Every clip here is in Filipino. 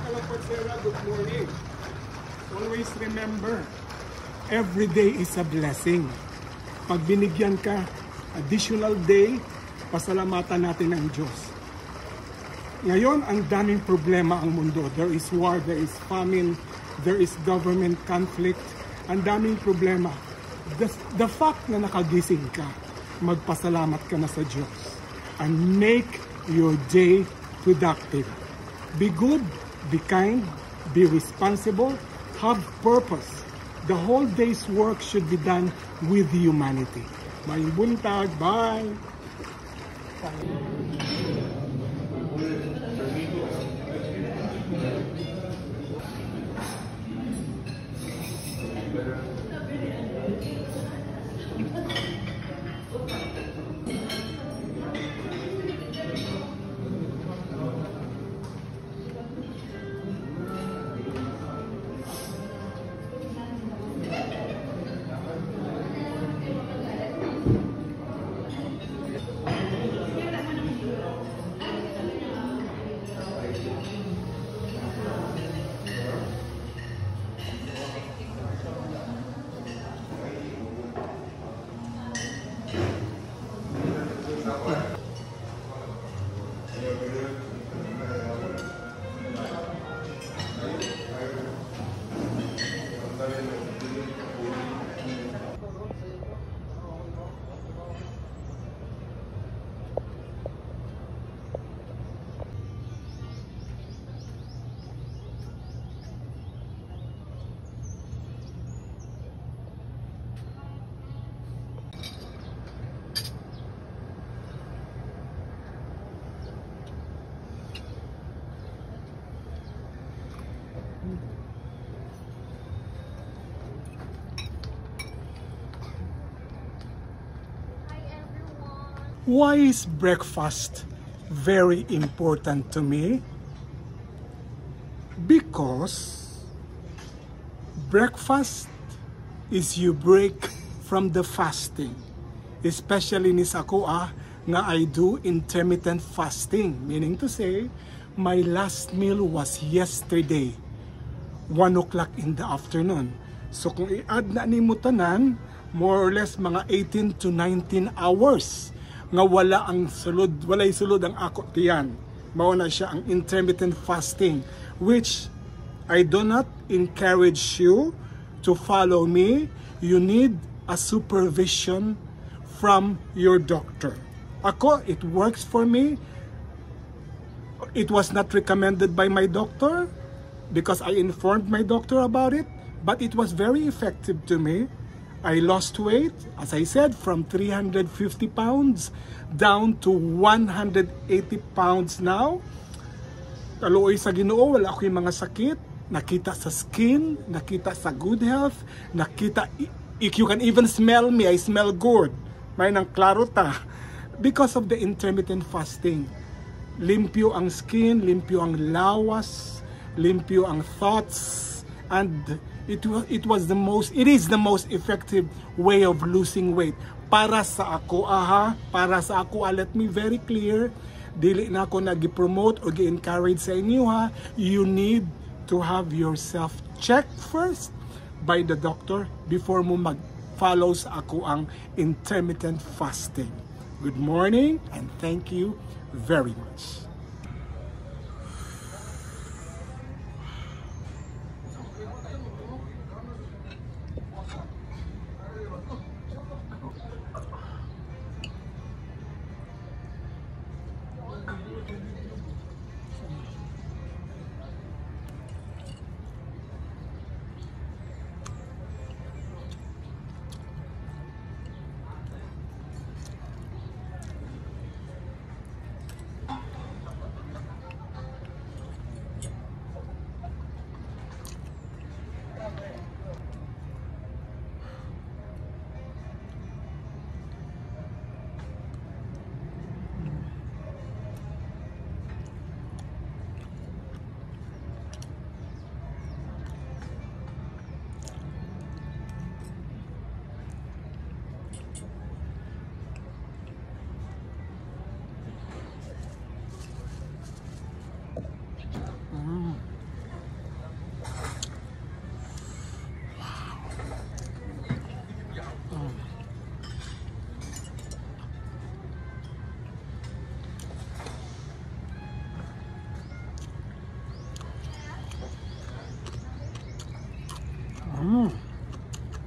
Kalapatsera, good morning. Always remember, every day is a blessing. Pag binigyan ka, additional day, pasalamatan natin ang Diyos. Ngayon, ang daming problema ang mundo. There is war, there is famine, there is government conflict. Ang daming problema. The fact na nakagising ka, magpasalamat ka na sa Diyos. And make your day productive. Be good, be kind, be responsible, have purpose. The whole day's work should be done with humanity. Maayong buntag. Bye! Why is breakfast very important to me? Because breakfast is you break from the fasting. Especially ni ako nga I do intermittent fasting. Meaning to say, my last meal was yesterday, 1 o'clock in the afternoon. So kung i-add na ni mo tanan, more or less mga 18 to 19 hours nga walay sulod ang ako tiyan. Mao na siya ang intermittent fasting, which I do not encourage you to follow me. You need a supervision from your doctor. Ako, it works for me. It was not recommended by my doctor because I informed my doctor about it, but it was very effective to me. I lost weight, as I said, from 350 pounds down to 180 pounds now. Kaluoy sa Ginoo, wala ako yung mga sakit. Nakita sa skin, nakita sa good health, nakita, if you can even smell me, I smell good. May nang klaro ta. Because of the intermittent fasting. Limpyo ang skin, limpyo ang lawas, limpyo ang thoughts, and it is the most effective way of losing weight. Para sa ako, let me very clear, dili na ako nag-promote o gi-encourage sa inyo you need to have yourself checked first by the doctor before mo mag-follow sa ako ang intermittent fasting. Good morning and thank you very much.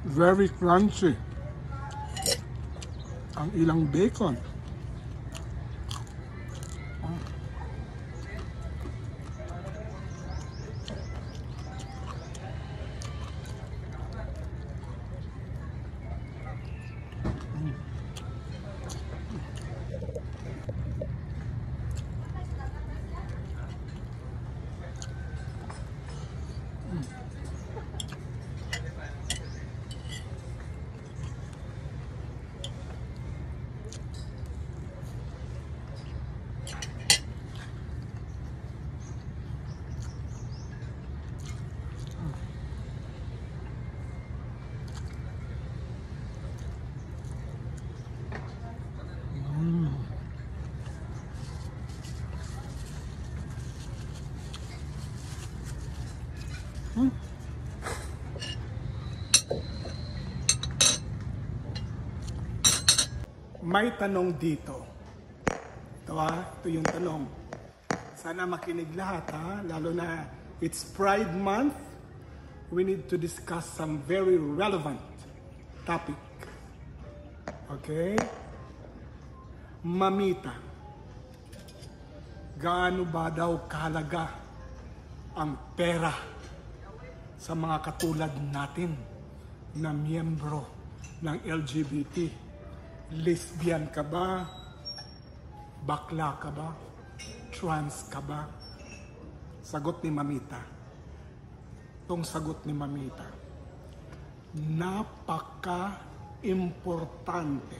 Very crunchy. Ang ilang bacon. May tanong dito. Ito yung tanong. Sana makinig lahat, ha? Lalo na it's Pride Month. We need to discuss some very relevant topic. Okay? Mamita. Gaano ba daw kahalaga ang pera sa mga katulad natin na miyembro ng LGBT? Lesbian ka ba? Bakla ka ba? Trans ka ba? Sagot ni Mamita. Itong sagot ni Mamita. Napaka-importante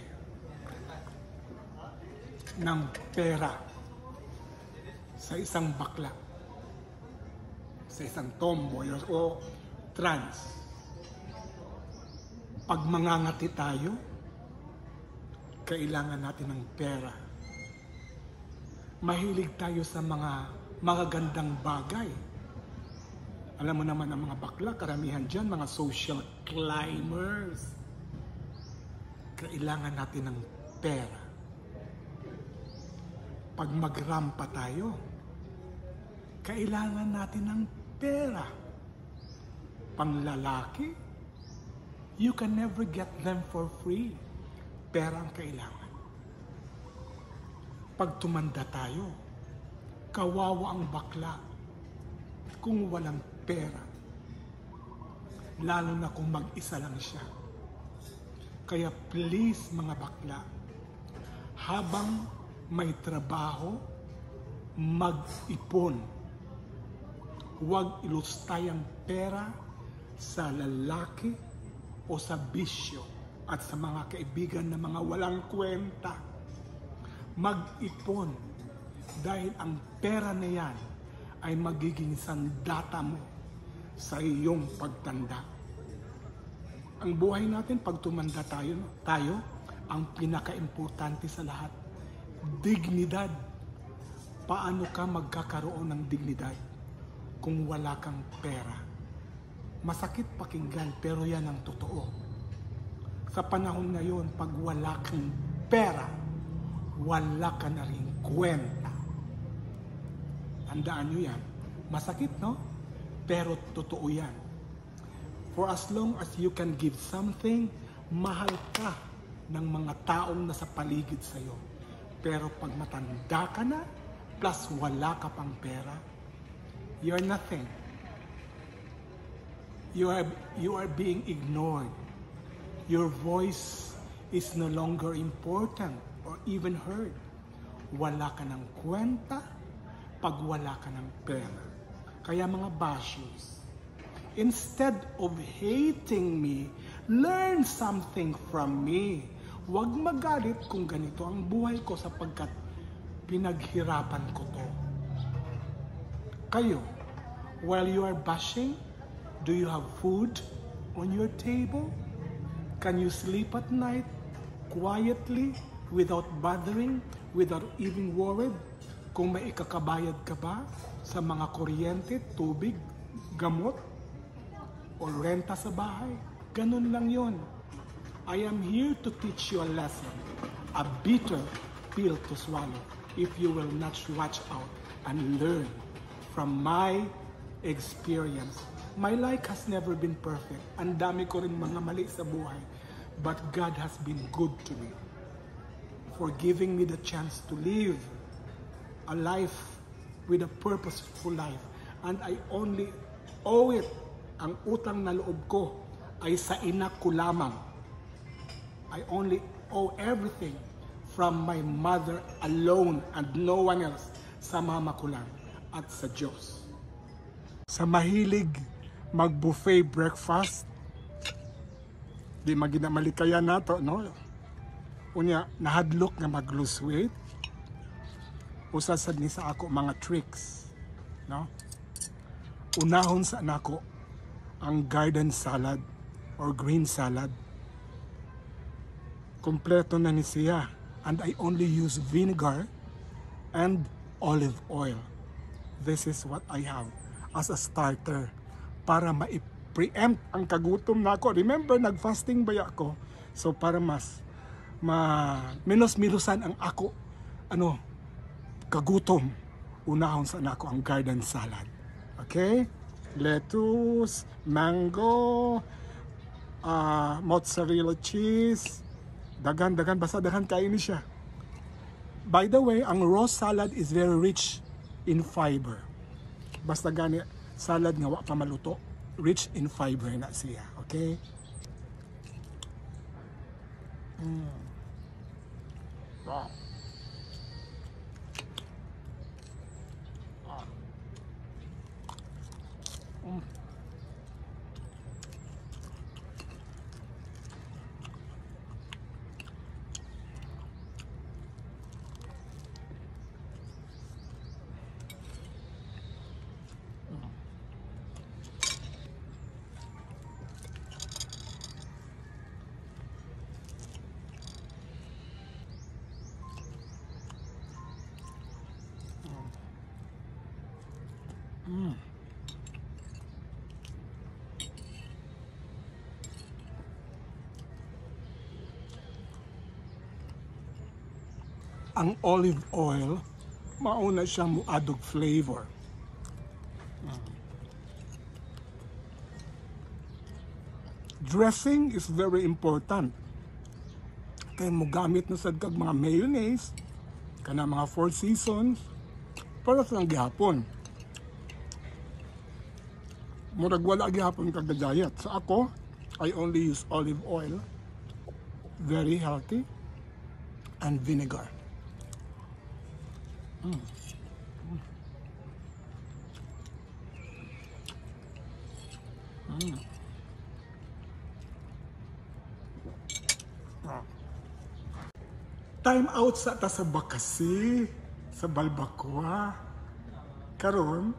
ng pera sa isang bakla, sa isang tomboy o trans. Pag mangangati tayo, kailangan natin ng pera. Mahilig tayo sa mga magagandang bagay. Alam mo naman ang mga bakla, karamihan dyan, mga social climbers. Kailangan natin ng pera. Pag magrampa tayo, kailangan natin ng pera. Panglalaki, you can never get them for free. Pera ang kailangan. Pag tumanda tayo, kawawa ang bakla kung walang pera. Lalo na kung mag-isa lang siya. Kaya please mga bakla, habang may trabaho, mag-ipon. Huwag ilustay ang pera sa lalaki o sa bisyo at sa mga kaibigan na mga walang kwenta. Mag-ipon dahil ang pera na yan ay magiging sandata mo sa iyong pagtanda. Ang buhay natin pag tumanda tayo ang pinaka-importante sa lahat. Dignidad. Paano ka magkakaroon ng dignidad kung wala kang pera? Masakit pakinggan pero yan ang totoo. Sa panahon ngayon, pag wala kang pera, wala ka na rin kwenta. Tandaan nyo yan. Masakit, no? Pero totoo yan. For as long as you can give something, mahal ka ng mga taong nasa paligid sa'yo. Pero pag matanda ka na, plus wala ka pang pera, you're nothing. You are being ignored. Your voice is no longer important or even heard. Wala ka ng kwenta pag wala ka ng pera. Kaya mga bashes, instead of hating me, learn something from me. Huwag magalit kung ganito ang buhay ko sapagkat pinaghirapan ko to. Kayo, while you are bashing, do you have food on your table? Can you sleep at night quietly, without bothering, without even worried? Kung may ikakabayad ka ba sa mga kuryente, tubig, gamot, o renta sa bahay? Ganun lang yon. I am here to teach you a lesson, a bitter pill to swallow if you will not watch out and learn from my experience My life has never been perfect. Ang dami ko rin mga mali sa buhay. But God has been good to me for giving me the chance to live a life with a purposeful life. And I only owe it. Ang utang na loob ko ay sa ina ko lamang. I only owe everything from my mother alone and no one else. Sa mama ko lang at sa Diyos. Sa mahilig mag-buffet breakfast, di maginamalikaya nato, no? Unya, nahadlok nga mag-lose weight. Usasad ni sa ako mga tricks, no? Unahon sa nako ang garden salad or green salad. Kompleto na ni siya. And I only use vinegar and olive oil. This is what I have as a starter para ma-preempt ang kagutom na ako. Remember, nag-fasting ba ako? So para mas minus-minusan ang ako kagutom, unahon sa nako ang garden salad. Okay? Lettuce, mango, mozzarella cheese, dagan, basta dagan kain siya. By the way, ang raw salad is very rich in fiber. Basta gani salad nga wa pa maluto, rich in fiber na siya. Okay? Wow. Ang olive oil, mauna siyang muadog flavor. Dressing is very important. Kaya mo gamit na sa kag mga mayonnaise, kana mga Four Seasons, para sa gihapon. Murag wala gihapon kag diet. So ako, I only use olive oil, very healthy, and vinegar. Time out sa ta sa Bakasi, sa Balbacoa. Karon,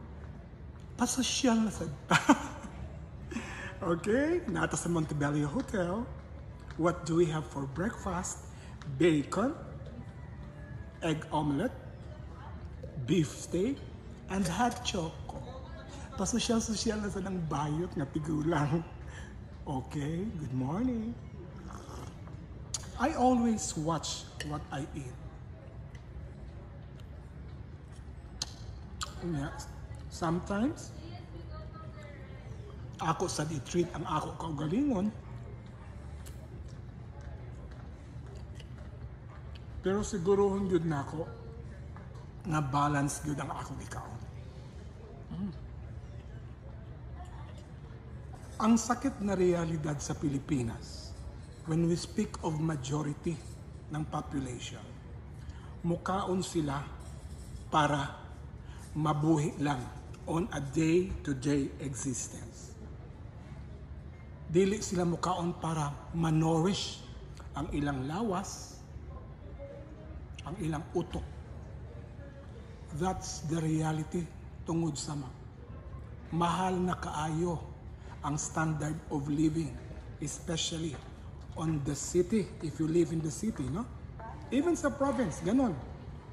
pasosyal na sa ta. Okay, nata sa Montebello Hotel. What do we have for breakfast? Bacon, egg omelette, beef steak, and hot choco. Pasosyal-sosyal na sa ng bayot nga tigulang. Okay, good morning. I always watch what I eat. Yes. Sometimes, ako sa di-treat ang ako kaugalingon. Pero siguro hindi na ako na balance gyud ang akong ikaon. Ang sakit na realidad sa Pilipinas, when we speak of majority ng population, mukaon sila para mabuhi lang on a day-to-day existence. Dili sila mukaon para manorish ang ilang lawas, ang ilang utok. That's the reality tungod sa mahal na kaayo ang standard of living, especially on the city, if you live in the city, no? Even sa province, ganon.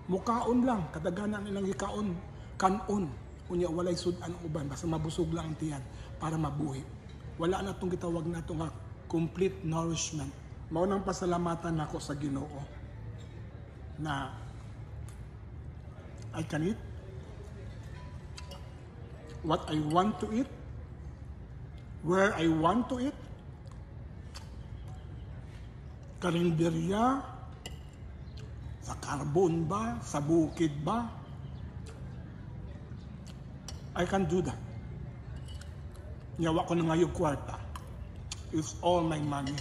Mukaon lang, kadaganan nilang ikaon, kanon. Unya, walay sudan ang uban, basta mabusog lang ang tiyan para mabuhi. Wala na itong gitawag na itong complete nourishment. Maunang pasalamatan ako sa Ginoo na I can eat what I want to eat where I want to eat, karinderya, sa Carbon ba, sa bukid ba, I can do that. Yawa ko na nga yung kwarta. It's all my money.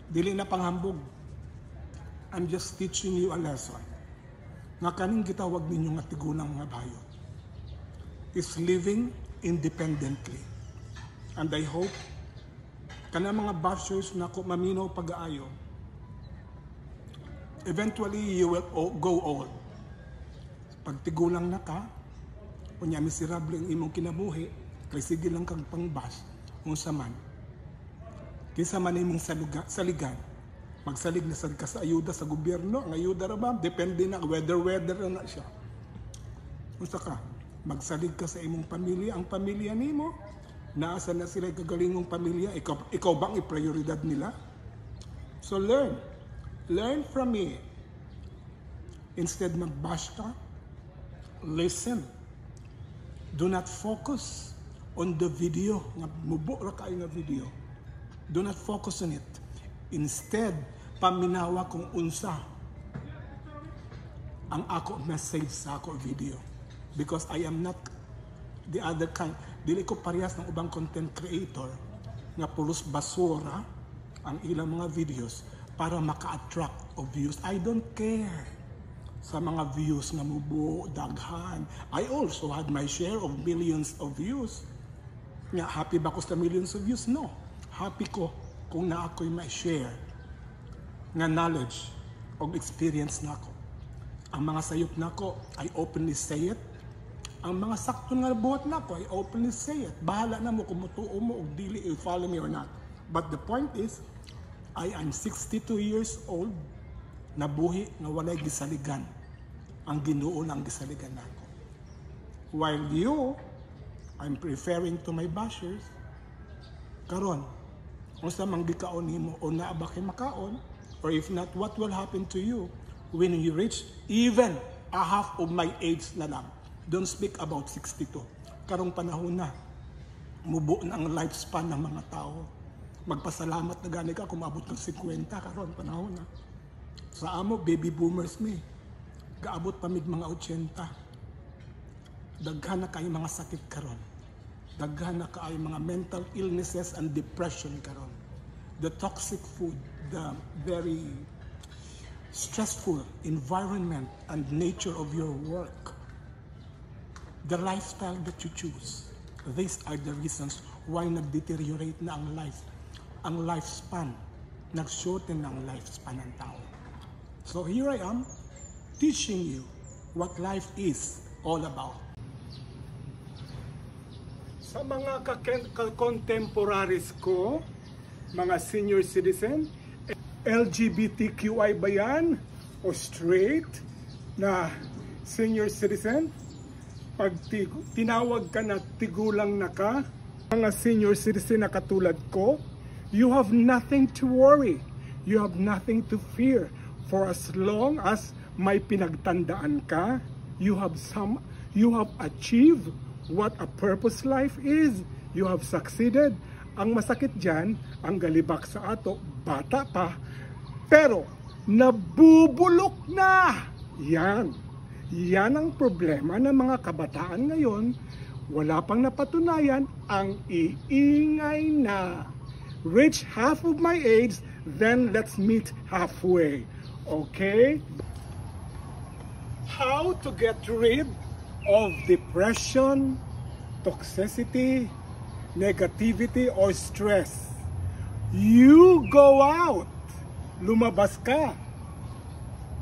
Dili na panghambog. I'm just teaching you a lesson. Nga kaning gitawag ninyo nga tigulang nga bayo is living independently. And I hope kana mga bashers na ko maminaw pag-aayo, eventually you will go old. Pag tigulang na ka, kunya miserable ang imong kinabuhi, kay sige lang kang pang-bash, unsa man. Kaysa man imong saligan, magsalig na sad ka sa ayuda sa gobyerno, ang ayuda ra ba, depende na, weather na siya. Unsa ka, magsalig ka sa imong pamilya, ang pamilya nimo, naasa na sila kagalingong pamilya, ikaw bang i-prioridad nila? So learn from me. Instead mag-bash ka, listen. Do not focus on the video, nga mubo ra kayo nga video. Do not focus on it. Instead, paminawa kung unsa ang ako message sa ako video. Because I am not the other kind. Dili ko parehas ng ubang content creator nga pulos basura ang ilang mga videos para maka-attract of views. I don't care sa mga views nga mubo, daghan. I also had my share of millions of views. Nga, happy ba ko sa millions of views? No. Happy ko kung na ako'y may share nga knowledge o experience na ako. Ang mga sayop na ako, I openly say it. Ang mga sakto nga buhat na ako, I openly say it. Bahala na mo kung mutuo mo o dili, you follow me or not. But the point is, I am 62 years old, nabuhi nga walay gisaligan. Ang Ginoo ang gisaligan nako. While you, I'm referring to my bashers, karon, kung sa manggikaon nimo o naa ba kay makaon, or if not, what will happen to you when you reach even a half of my age na lang? Don't speak about 62. Karong panahon na, mubo na ang lifespan ng mga tao. Magpasalamat na gani ka kung maabot ng 50 karon panahon na. Sa amo, baby boomers me. Gaabot pa mig mga 80. Daghan na kayo mga sakit karon. Daghan na kayo mga mental illnesses and depression karon. The toxic food, the very stressful environment and nature of your work, the lifestyle that you choose. These are the reasons why nag-deteriorate na ang life. Ang lifespan, nag-shorten ang lifespan ng tao. So here I am, teaching you what life is all about. Sa mga contemporaries ko, mga senior citizen, LGBTQI ba yan? O straight na senior citizen? Pag tinawag ka na tigulang na ka, mga senior citizen na katulad ko, you have nothing to worry. You have nothing to fear. For as long as may pinagtandaan ka, you have achieved what a purpose life is. You have succeeded. Ang masakit dyan, ang galibak sa ato, bata pa, pero nabubulok na. Yan ang problema ng mga kabataan ngayon. Wala pang napatunayan, ang iingay na. Reach half of my age, then let's meet halfway. Okay? How to get rid of depression, toxicity, negativity, or stress? You go out. Lumabas ka.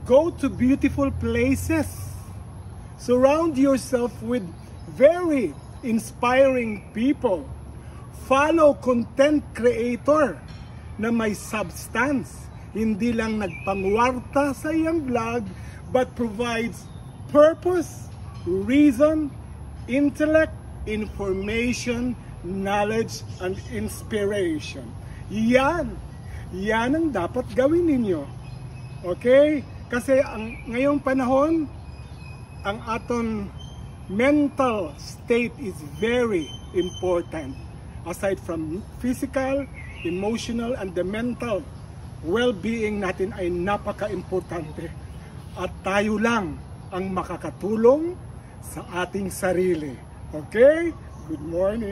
Go to beautiful places. Surround yourself with very inspiring people. Follow content creator na may substance. Hindi lang nagpangwarta sa iyang vlog, but provides purpose, reason, intellect, information, knowledge, and inspiration. Yan ang dapat gawin ninyo. Okay? Kasi ngayong panahon, ang aton mental state is very important. aside from physical, emotional, and the mental well-being natin ay napaka-importante. At tayo lang ang makakatulong sa ating sarili. Okay? Good morning.